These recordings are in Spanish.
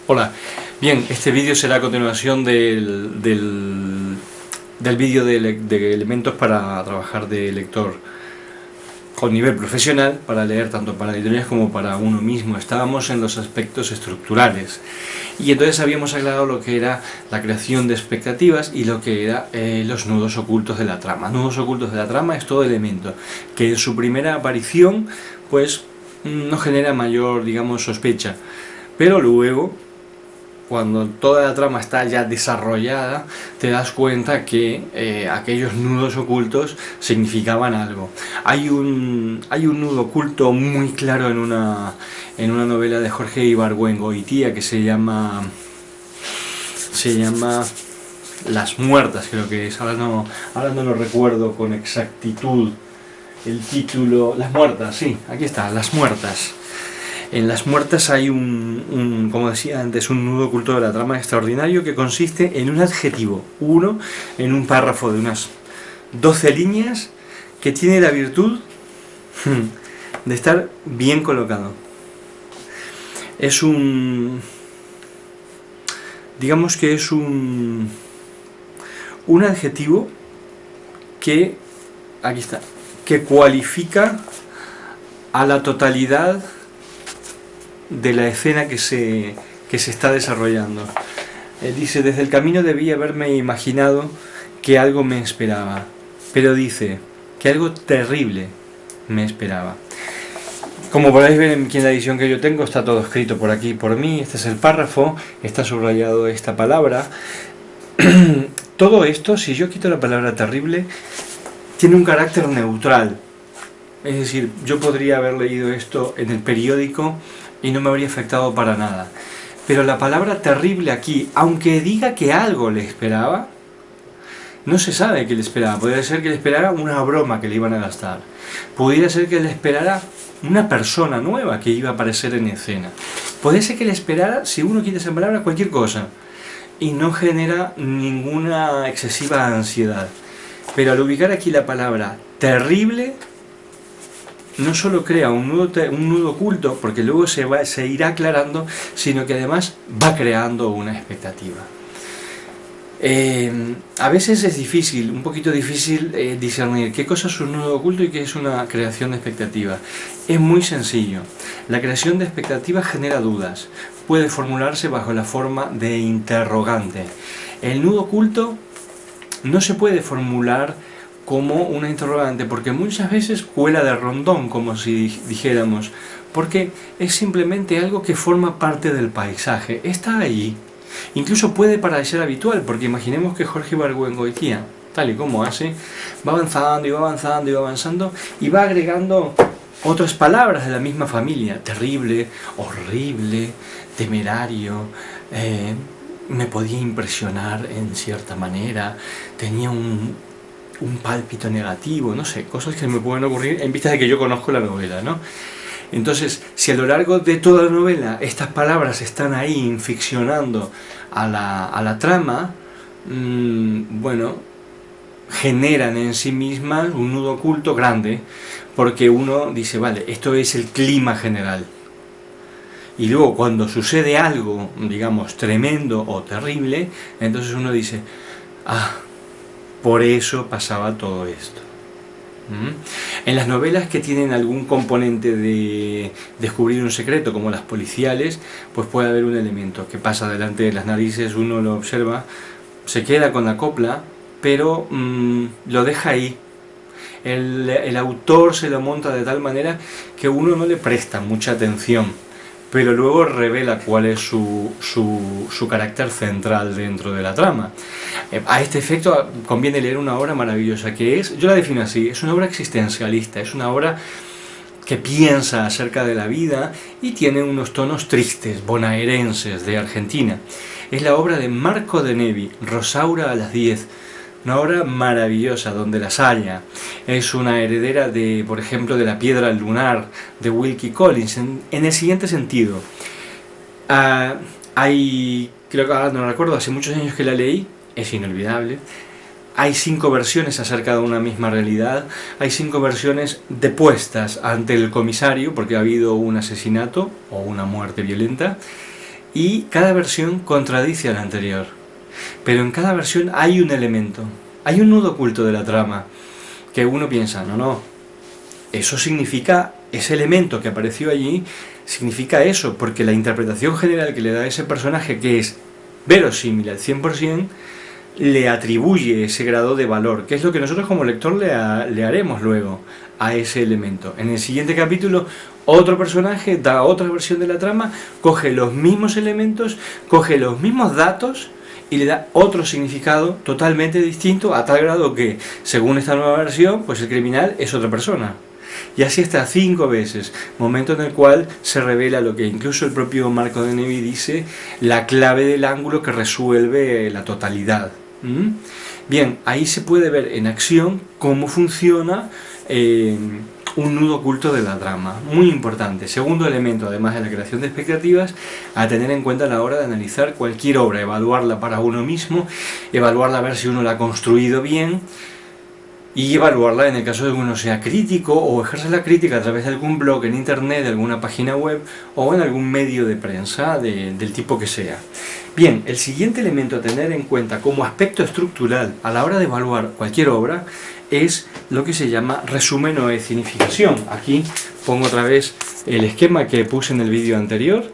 Hola, bien, este vídeo será a continuación del vídeo de elementos para trabajar de lector con nivel profesional, para leer tanto para editoriales como para uno mismo. Estábamos en los aspectos estructurales y entonces habíamos aclarado lo que era la creación de expectativas y lo que era los nudos ocultos de la trama. Nudos ocultos de la trama es todo elemento que en su primera aparición pues no genera mayor, digamos, sospecha, pero luego, cuando toda la trama está ya desarrollada, te das cuenta que aquellos nudos ocultos significaban algo. Hay un nudo oculto muy claro en una novela de Jorge Ibargüengoitia que se llama Las Muertas, creo que es. Ahora no lo recuerdo con exactitud el título. Las Muertas, sí, aquí está, Las Muertas. En Las Muertas hay como decía antes, un nudo oculto de la trama extraordinario que consiste en un adjetivo, uno en un párrafo de unas 12 líneas, que tiene la virtud de estar bien colocado. Es digamos que es un adjetivo que, aquí está, que cualifica a la totalidad de la escena que se está desarrollando. Dice: desde el camino debí haberme imaginado que algo me esperaba, pero dice que algo terrible me esperaba. Como podéis ver en la edición que yo tengo, está todo escrito por aquí por mí. Este es el párrafo, está subrayado esta palabra. Todo esto, si yo quito la palabra terrible, tiene un carácter neutral. Es decir, yo podría haber leído esto en el periódico y no me habría afectado para nada. Pero la palabra terrible aquí, aunque diga que algo le esperaba, no se sabe qué le esperaba. Podría ser que le esperara una broma que le iban a gastar. Podría ser que le esperara una persona nueva que iba a aparecer en escena. Podría ser que le esperara, si uno quita esa palabra, cualquier cosa. Y no genera ninguna excesiva ansiedad. Pero al ubicar aquí la palabra terrible, no solo crea un nudo oculto, porque luego se irá aclarando, sino que además va creando una expectativa. A veces es difícil, un poquito difícil discernir qué cosa es un nudo oculto y qué es una creación de expectativa. Es muy sencillo. La creación de expectativa genera dudas. Puede formularse bajo la forma de interrogante. El nudo oculto no se puede formular como una interrogante, porque muchas veces cuela de rondón, como si dijéramos, porque es simplemente algo que forma parte del paisaje, está allí. Incluso puede parecer habitual, porque imaginemos que Jorge Ibargüengoitia, tal y como hace, va avanzando y va avanzando y va avanzando y va agregando otras palabras de la misma familia: terrible, horrible, temerario, me podía impresionar en cierta manera, tenía un pálpito negativo, no sé, cosas que me pueden ocurrir en vista de que yo conozco la novela, ¿no? Entonces, si a lo largo de toda la novela estas palabras están ahí inficcionando a la trama, bueno, generan en sí mismas un nudo oculto grande, porque uno dice, vale, esto es el clima general. Y luego cuando sucede algo, digamos, tremendo o terrible, entonces uno dice, por eso pasaba todo esto. En las novelas que tienen algún componente de descubrir un secreto, como las policiales, pues puede haber un elemento que pasa delante de las narices, uno lo observa, se queda con la copla, pero lo deja ahí. El autor se lo monta de tal manera que uno no le presta mucha atención, pero luego revela cuál es su carácter central dentro de la trama. A este efecto conviene leer una obra maravillosa que es, yo la defino así, es una obra existencialista, es una obra que piensa acerca de la vida y tiene unos tonos tristes, bonaerenses, de Argentina. Es la obra de Marco de Nevi, Rosaura a las 10, una obra maravillosa donde las haya. Es una heredera de, por ejemplo, de La Piedra Lunar de Wilkie Collins, en el siguiente sentido. Creo que ahora no recuerdo, hace muchos años que la leí, es inolvidable. Hay 5 versiones acerca de una misma realidad, hay 5 versiones depuestas ante el comisario porque ha habido un asesinato o una muerte violenta, y cada versión contradice a la anterior. Pero en cada versión hay un elemento, hay un nudo oculto de la trama, que uno piensa, no, eso significa, ese elemento que apareció allí, significa eso, porque la interpretación general que le da a ese personaje, que es verosímil al 100%, le atribuye ese grado de valor, que es lo que nosotros como lector le haremos luego a ese elemento. En el siguiente capítulo, otro personaje da otra versión de la trama, coge los mismos elementos, coge los mismos datos y le da otro significado totalmente distinto, a tal grado que, según esta nueva versión, pues el criminal es otra persona. Y así hasta 5 veces, momento en el cual se revela lo que incluso el propio Marco de Nevi dice, la clave del ángulo que resuelve la totalidad. Bien, ahí se puede ver en acción cómo funciona un nudo oculto de la trama, muy importante. Segundo elemento, además de la creación de expectativas, a tener en cuenta a la hora de analizar cualquier obra, evaluarla para uno mismo, evaluarla a ver si uno la ha construido bien, y evaluarla en el caso de que uno sea crítico o ejerce la crítica a través de algún blog en internet, de alguna página web o en algún medio de prensa del tipo que sea. Bien, el siguiente elemento a tener en cuenta como aspecto estructural a la hora de evaluar cualquier obra es lo que se llama resumen o escenificación. Aquí pongo otra vez el esquema que puse en el vídeo anterior.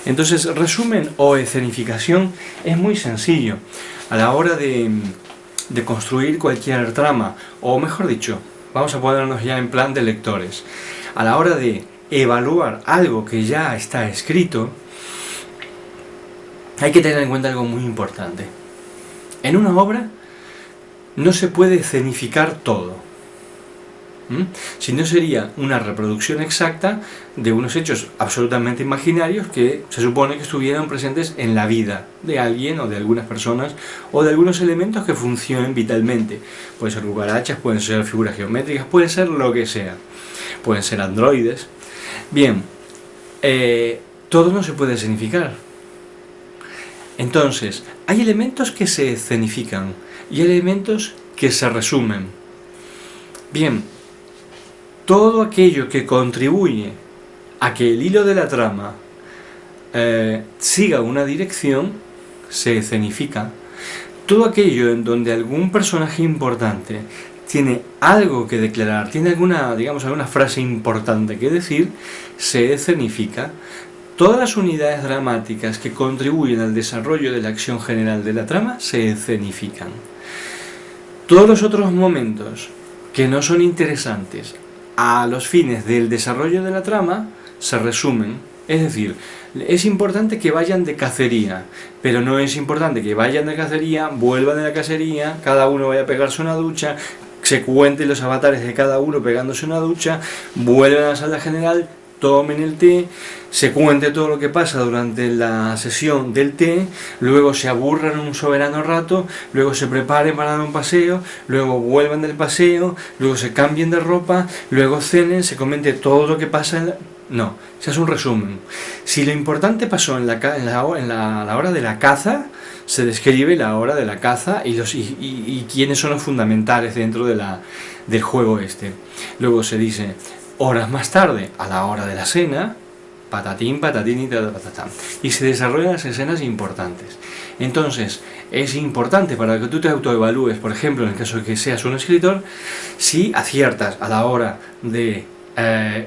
Entonces, resumen o escenificación es muy sencillo. A la hora de construir cualquier trama, o mejor dicho, vamos a ponernos ya en plan de lectores. A la hora de evaluar algo que ya está escrito, hay que tener en cuenta algo muy importante. En una obra no se puede escenificar todo, si no sería una reproducción exacta de unos hechos absolutamente imaginarios que se supone que estuvieran presentes en la vida de alguien o de algunas personas o de algunos elementos que funcionen vitalmente. Pueden ser cucarachas, pueden ser figuras geométricas, pueden ser lo que sea, pueden ser androides. Bien, todo no se puede escenificar. Entonces, hay elementos que se escenifican y hay elementos que se resumen. Bien, todo aquello que contribuye a que el hilo de la trama siga una dirección se escenifica. Todo aquello en donde algún personaje importante tiene algo que declarar, tiene alguna frase importante que decir, se escenifica. Todas las unidades dramáticas que contribuyen al desarrollo de la acción general de la trama se escenifican. Todos los otros momentos que no son interesantes a los fines del desarrollo de la trama se resumen. Es decir, es importante que vayan de cacería, pero no es importante que vayan de cacería, vuelvan de la cacería, cada uno vaya a pegarse una ducha, se cuenten los avatares de cada uno pegándose una ducha, vuelvan a la sala general, tomen el té, se cuente todo lo que pasa durante la sesión del té, luego se aburran un soberano rato, luego se preparen para dar un paseo, luego vuelvan del paseo, luego se cambien de ropa, luego cenen, se comente todo lo que pasa No, ese es un resumen. Si lo importante pasó en la hora de la caza, se describe la hora de la caza y quiénes son los fundamentales dentro del juego este. Luego se dice, horas más tarde, a la hora de la cena, patatín, patatín y patatán. Y se desarrollan las escenas importantes. Entonces, es importante para que tú te autoevalúes, por ejemplo, en el caso de que seas un escritor, si aciertas a la hora de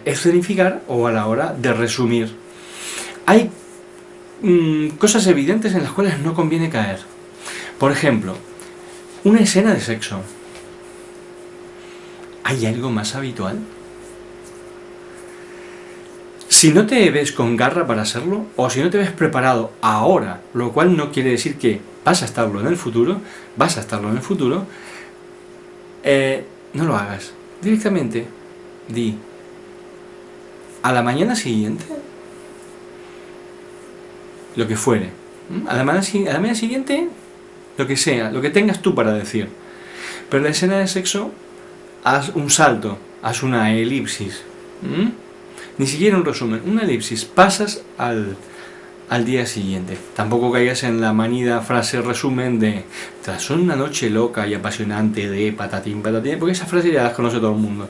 escenificar o a la hora de resumir. Hay cosas evidentes en las cuales no conviene caer. Por ejemplo, una escena de sexo. ¿Hay algo más habitual? Si no te ves con garra para hacerlo, o si no te ves preparado ahora, lo cual no quiere decir que vas a estarlo en el futuro, no lo hagas. Directamente, di, a la mañana siguiente, lo que fuere, a la mañana siguiente, lo que sea, lo que tengas tú para decir. Pero en la escena de sexo, haz un salto, haz una elipsis. Ni siquiera un resumen, una elipsis, pasas al día siguiente. Tampoco caigas en la manida frase resumen de tras una noche loca y apasionante de patatín, patatín, porque esa frase ya las conoce todo el mundo.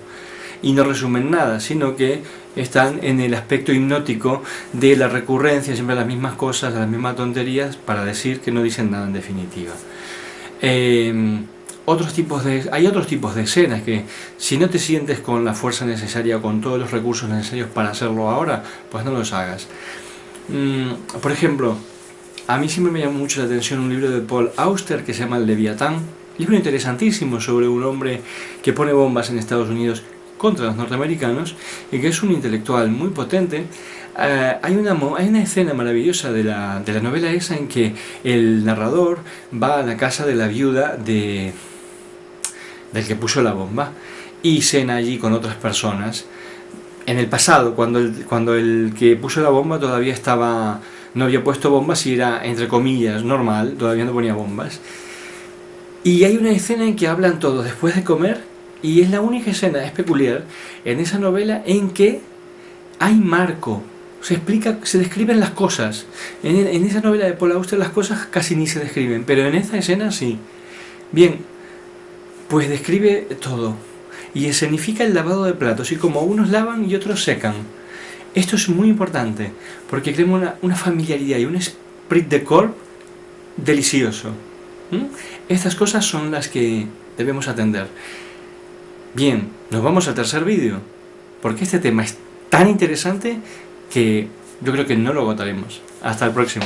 Y no resumen nada, sino que están en el aspecto hipnótico de la recurrencia, siempre las mismas cosas, las mismas tonterías, para decir que no dicen nada en definitiva. Hay otros tipos de escenas que, si no te sientes con la fuerza necesaria o con todos los recursos necesarios para hacerlo ahora, pues no los hagas. Por ejemplo, a mí siempre me llamó mucho la atención un libro de Paul Auster que se llama El Leviatán, libro interesantísimo sobre un hombre que pone bombas en Estados Unidos contra los norteamericanos y que es un intelectual muy potente. Hay una escena maravillosa de la novela esa en que el narrador va a la casa de la viuda del que puso la bomba y cena allí con otras personas. En el pasado, cuando el que puso la bomba todavía no había puesto bombas y era, entre comillas, normal, todavía no ponía bombas. Y hay una escena en que hablan todos después de comer, y es la única escena, es peculiar, en esa novela en que hay marco, se describen las cosas. En esa novela de Paul Auster las cosas casi ni se describen, pero en esta escena sí. Bien, pues describe todo, y escenifica el lavado de platos, y como unos lavan y otros secan. Esto es muy importante, porque crea una familiaridad y un esprit de corps delicioso. Estas cosas son las que debemos atender. Bien, nos vamos al tercer vídeo, porque este tema es tan interesante que yo creo que no lo agotaremos. Hasta el próximo.